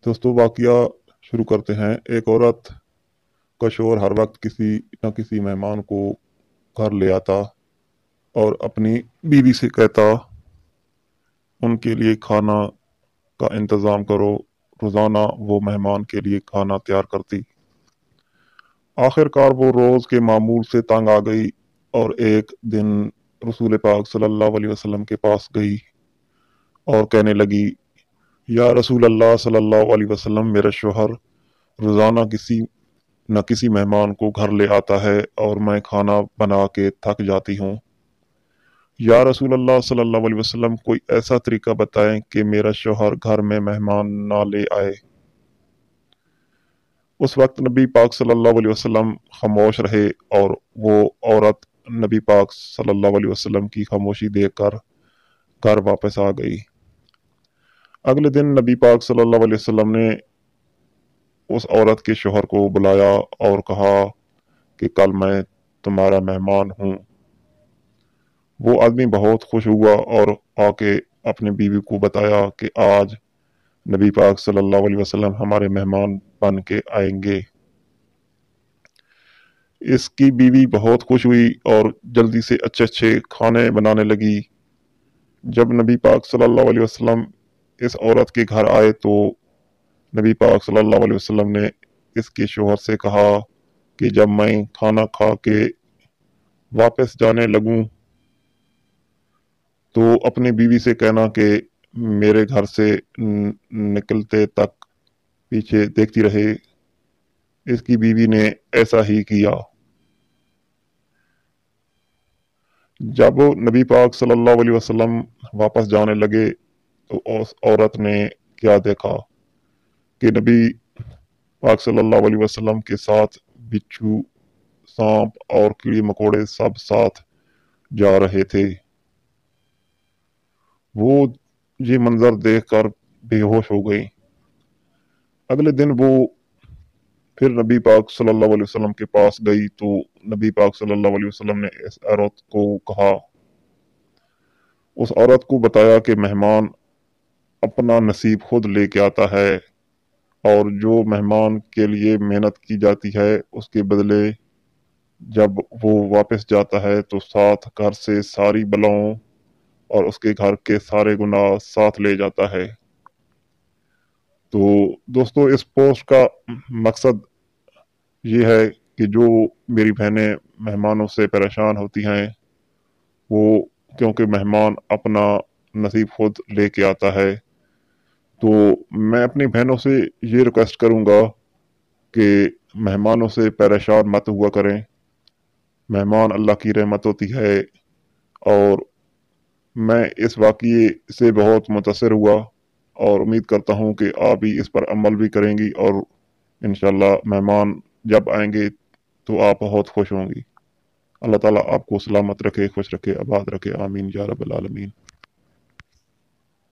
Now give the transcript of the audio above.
दोस्तों वाकया शुरू करते हैं। एक औरत का शौहर हर वक्त किसी न किसी मेहमान को घर ले आता और अपनी बीवी से कहता, उनके लिए खाना का इंतज़ाम करो। रोज़ाना वो मेहमान के लिए खाना तैयार करती। आखिरकार वो रोज़ के मामूल से तंग आ गई और एक दिन रसूल पाक सल्लल्लाहु अलैहि वसल्लम के पास गई और कहने लगी, या रसूल अल्लाह सल्लल्लाहु अलैहि वसल्लम, मेरा शौहर रोज़ाना किसी न किसी मेहमान को घर ले आता है और मैं खाना बना के थक जाती हूँ। या रसूल अल्लाह सल्लल्लाहु अलैहि वसल्लम, कोई ऐसा तरीका बताएं कि मेरा शौहर घर में मेहमान ना ले आए। उस वक्त नबी पाक सल्लल्लाहु अलैहि वसल्लम खामोश रहे और वो औरत नबी पाक सल्लल्लाहु अलैहि वसल्लम की खामोशी देखकर घर वापस आ गई। अगले दिन नबी पाक सल्लल्लाहु अलैहि वसल्लम ने उस औरत के शौहर को बुलाया और कहा कि कल मैं तुम्हारा मेहमान हूँ। वो आदमी बहुत खुश हुआ और आके अपनी बीवी को बताया कि आज नबी पाक सल्लल्लाहु अलैहि वसल्लम हमारे मेहमान बन के आएंगे। इसकी बीवी बहुत खुश हुई और जल्दी से अच्छे अच्छे खाने बनाने लगी। जब नबी पाक सल्लल्लाहु अलैहि वसल्लम इस औरत के घर आए तो नबी पाक सल्लल्लाहु अलैहि वसल्लम ने इसके शौहर से कहा कि जब मैं खाना खा के वापस जाने लगूं तो अपनी बीवी से कहना कि मेरे घर से निकलते तक पीछे देखती रहे। इसकी बीवी ने ऐसा ही किया। जब नबी पाक सल्लल्लाहु अलैहि वसल्लम वापस जाने लगे तो उस औरत ने क्या देखा कि नबी पाक सल्लल्लाहु अलैहि वसल्लम के साथ बिच्छू, सांप और कीड़े मकोड़े सब साथ जा रहे थे। वो ये मंजर देखकर बेहोश हो गई। अगले दिन वो फिर नबी पाक सल्लल्लाहु अलैहि वसल्लम के पास गई तो नबी पाक सल्लल्लाहु अलैहि वसल्लम ने इस औरत को कहा, उस औरत को बताया कि मेहमान अपना नसीब खुद लेके आता है और जो मेहमान के लिए मेहनत की जाती है उसके बदले जब वो वापस जाता है तो साथ घर से सारी बलाओं और उसके घर के सारे गुनाह साथ ले जाता है। तो दोस्तों, इस पोस्ट का मकसद ये है कि जो मेरी बहनें मेहमानों से परेशान होती हैं, वो क्योंकि मेहमान अपना नसीब खुद लेके आता है, तो मैं अपनी बहनों से ये रिक्वेस्ट करूंगा कि मेहमानों से परेशान मत हुआ करें। मेहमान अल्लाह की रहमत होती है और मैं इस वाक़ये से बहुत मुतासिर हुआ और उम्मीद करता हूँ कि आप भी इस पर अमल भी करेंगी और इंशाल्लाह मेहमान जब आएंगे तो आप बहुत खुश होंगी। अल्लाह ताला आपको सलामत रखे, खुश रखे, आबाद रखे। आमीन या रब्बल आलमीन।